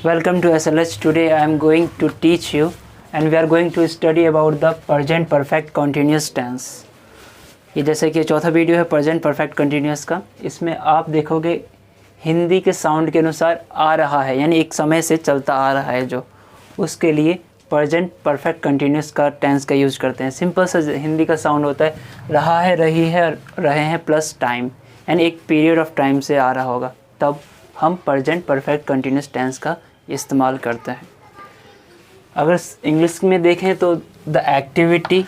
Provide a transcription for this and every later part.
Welcome to SLH. Today I am going to teach you and we are going to study about the present perfect continuous tense. ये जैसे कि चौथा video है present perfect continuous का। इसमें आप देखोगे हिंदी के साउंड के अनुसार आ रहा है, यानी एक समय से चलता आ रहा है जो, उसके लिए प्रेजेंट परफेक्ट कंटिन्यूस का टेंस का यूज़ करते हैं। सिंपल सा हिंदी का साउंड होता है रहा है, रही है, रहे हैं प्लस टाइम, यानी एक पीरियड ऑफ टाइम से आ रहा होगा, तब हम प्रेजेंट परफेक्ट कंटिन्यूस टेंस का इस्तेमाल करते हैं। अगर इंग्लिश में देखें तो the activity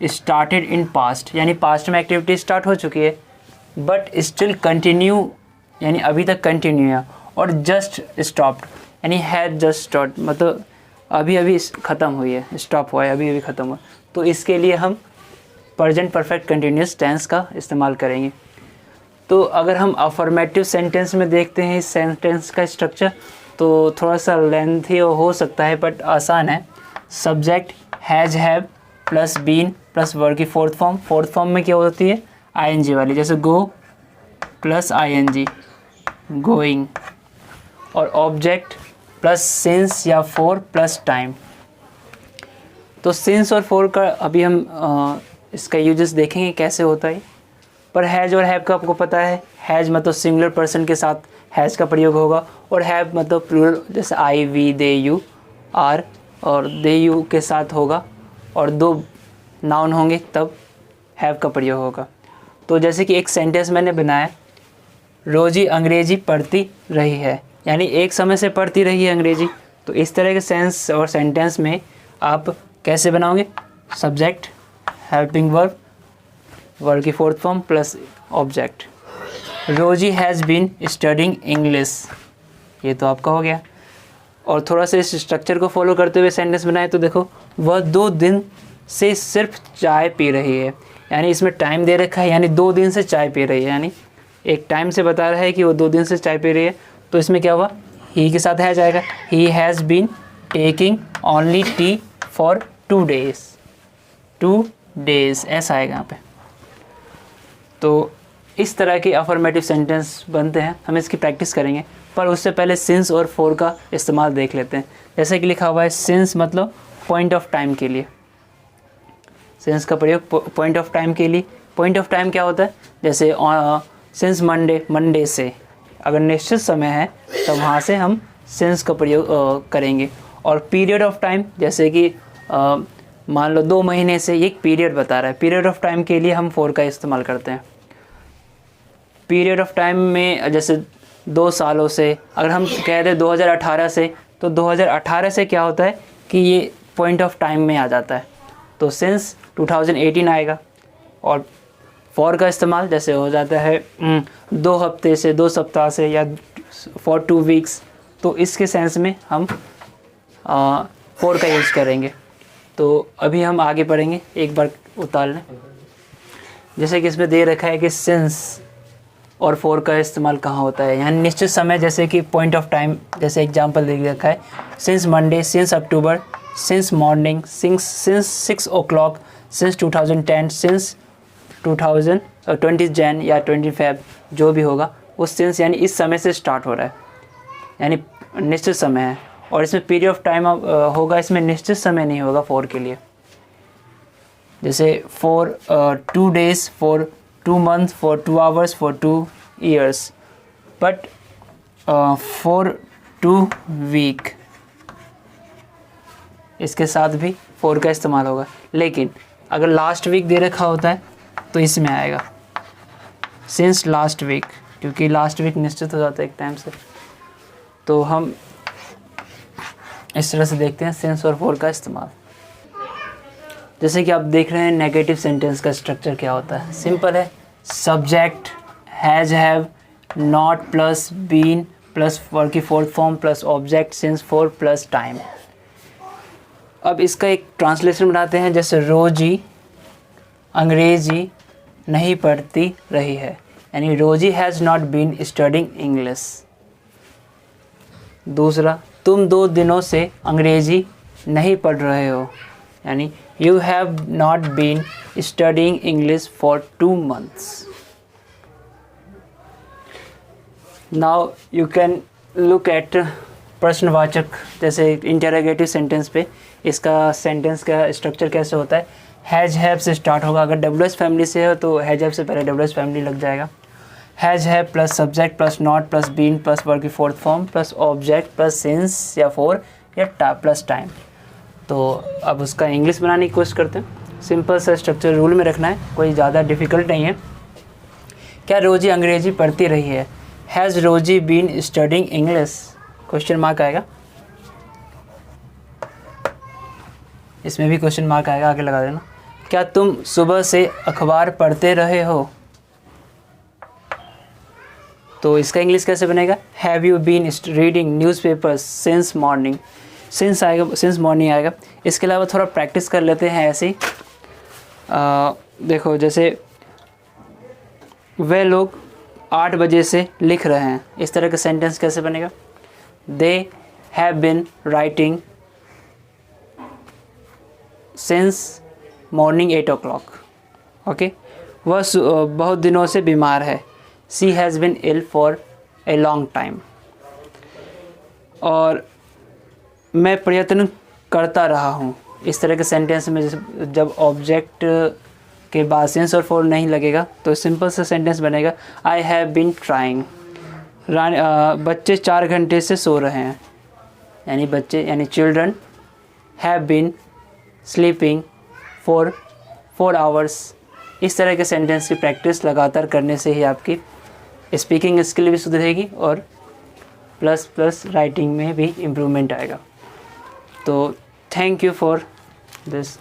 started in past, यानी पास्ट में एक्टिविटी स्टार्ट हो चुकी है बट स्टिल कंटिन्यू, यानी अभी तक कंटिन्यू है, और जस्ट स्टॉप्ड यानी हैड जस्ट स्टॉप, मतलब अभी अभी ख़त्म हुई है, स्टॉप हुआ है, अभी अभी ख़त्म हुआ। तो इसके लिए हम प्रेजेंट परफेक्ट कंटिन्यूस टेंस का इस्तेमाल करेंगे। तो अगर हम अफर्मेटिव सेंटेंस में देखते हैं इस सेंटेंस का स्ट्रक्चर, तो थोड़ा सा लेंथी हो सकता है बट आसान है। Subject has, have plus been plus verb की फोर्थ फॉर्म में क्या होती है, आईएनजी वाली, जैसे गो प्लस आईएनजी, गोइंग, और ऑब्जेक्ट प्लस सिंस या फॉर प्लस टाइम। तो सिंस और फॉर का अभी हम इसका यूजेस देखेंगे कैसे होता है। पर हैज़ और हैव का आपको पता है, हैज़ मतलब सिंगुलर पर्सन के साथ हैज़ का प्रयोग होगा, और हैव मतलब प्लूरल, जैसे आई, वी, दे, यू, आर, और दे, यू के साथ होगा, और दो नाउन होंगे तब हैव का प्रयोग होगा। तो जैसे कि एक सेंटेंस मैंने बनाया, रोज़ी अंग्रेज़ी पढ़ती रही है, यानी एक समय से पढ़ती रही है अंग्रेज़ी। तो इस तरह के सेंस और सेंटेंस में आप कैसे बनाओगे, सब्जेक्ट, हेल्पिंग वर्ब, वर्ब की फोर्थ फॉर्म प्लस ऑब्जेक्ट। रोज़ी हैज़ बीन स्टडिंग इंग्लिश, ये तो आपका हो गया। और थोड़ा सा इस स्ट्रक्चर को फॉलो करते हुए सेंटेंस बनाए तो देखो, वह 2 दिन से सिर्फ चाय पी रही है, यानी इसमें टाइम दे रखा है, यानी 2 दिन से चाय पी रही है, यानी एक टाइम से बता रहा है कि वो 2 दिन से चाय पी रही है। तो इसमें क्या हुआ, ही के साथ है जाएगा, he has been taking only tea for 2 days, ऐसा आएगा यहाँ पे। तो इस तरह के अफर्मेटिव सेंटेंस बनते हैं, हम इसकी प्रैक्टिस करेंगे, पर उससे पहले सिंस और फॉर का इस्तेमाल देख लेते हैं। जैसे कि लिखा हुआ है सिंस मतलब पॉइंट ऑफ टाइम के लिए, सिंस का प्रयोग पॉइंट ऑफ टाइम के लिए। पॉइंट ऑफ टाइम क्या होता है, जैसे सिंस मंडे से, अगर निश्चित समय है तो वहाँ से हम सिंस का प्रयोग करेंगे। और पीरियड ऑफ टाइम, जैसे कि मान लो 2 महीने से, ये एक पीरियड बता रहा है, पीरियड ऑफ टाइम के लिए हम फॉर का इस्तेमाल करते हैं। पीरियड ऑफ टाइम में जैसे 2 सालों से, अगर हम कह दें 2018 से, तो 2018 से क्या होता है कि ये पॉइंट ऑफ टाइम में आ जाता है, तो सिंस 2018 आएगा। और फॉर का इस्तेमाल जैसे हो जाता है 2 हफ्ते से, 2 सप्ताह से, या फॉर 2 वीक्स, तो इसके सेंस में हम फॉर का यूज़ करेंगे। तो अभी हम आगे पढ़ेंगे, एक बार उतार लें। जैसे कि इसमें दे रखा है कि सिंस और फॉर का इस्तेमाल कहाँ होता है, यहाँ निश्चित समय, जैसे कि पॉइंट ऑफ टाइम, जैसे एग्जांपल दे रखा है, सिंस मंडे, सिंस अक्टूबर, since morning, since 6 o'clock, since 2010, since 2020 Jain या 20 फेब, जो भी होगा वो सिंस यानी इस समय से स्टार्ट हो रहा है, यानी निश्चित समय है। और इसमें पीरियड ऑफ टाइम होगा, इसमें निश्चित समय नहीं होगा फॉर के लिए, जैसे for 2 days, for 2 months, for 2 hours, for 2 years, but for 2 week, इसके साथ भी फॉर का इस्तेमाल होगा। लेकिन अगर लास्ट वीक दे रखा होता है तो इसमें आएगा सिंस लास्ट वीक, क्योंकि लास्ट वीक निश्चित हो जाता है एक टाइम से। तो हम इस तरह से देखते हैं सिंस और फॉर का इस्तेमाल। जैसे कि आप देख रहे हैं नेगेटिव सेंटेंस का स्ट्रक्चर क्या होता है, सिंपल है, subject has, have, not plus been plus verb की fourth form plus object, since, for plus time. अब इसका एक ट्रांसलेशन बनाते हैं, जैसे रोज़ी अंग्रेज़ी नहीं पढ़ती रही है, यानी Rosie has not been studying English. दूसरा, तुम 2 दिनों से अंग्रेज़ी नहीं पढ़ रहे हो, यानी you have not been studying English for 2 months। Now you can look at प्रश्नवाचक जैसे इंटरोगेटिव सेंटेंस पे इसका सेंटेंस का स्ट्रक्चर कैसे होता है, हैज़ हैव से स्टार्ट होगा। अगर डब्ल्यू फैमिली से हो तो हैज़ हैव से पहले डब्ल्यू फैमिली लग जाएगा। Has have plus subject plus not plus been plus verb की fourth form plus object plus since या फॉर या प्लस टाइम। तो अब उसका इंग्लिश बनाने की कोशिश करते हैं। सिंपल सा स्ट्रक्चर रूल में रखना है, कोई ज़्यादा डिफ़िकल्ट नहीं है। क्या रोजी अंग्रेजी पढ़ती रही है? Has Rosie been studying English? Question mark आएगा, इसमें भी क्वेश्चन मार्क आएगा, आगे लगा देना। क्या तुम सुबह से अखबार पढ़ते रहे हो? तो इसका इंग्लिश कैसे बनेगा? Have you been reading newspapers since morning? Since आएगा, सिंस मॉर्निंग आएगा। इसके अलावा थोड़ा प्रैक्टिस कर लेते हैं ऐसे ही। देखो जैसे वे लोग 8 बजे से लिख रहे हैं, इस तरह का सेंटेंस कैसे बनेगा? They have been writing since morning 8 o'clock। Okay, वह बहुत दिनों से बीमार है। She has been ill for a long time. और मैं प्रयत्न करता रहा हूँ, इस तरह के सेंटेंस में जब ऑब्जेक्ट के बाद सिंस और फॉर नहीं लगेगा तो सिंपल सा सेंटेंस बनेगा आई हैव बिन ट्राइंग। बच्चे 4 घंटे से सो रहे हैं, यानी बच्चे यानी children have been sleeping for 4 hours। इस तरह के सेंटेंस की प्रैक्टिस लगातार करने से ही आपकी स्पीकिंग स्किल भी सुधरेगी और प्लस राइटिंग में भी इम्प्रूवमेंट आएगा। तो थैंक यू फॉर दिस।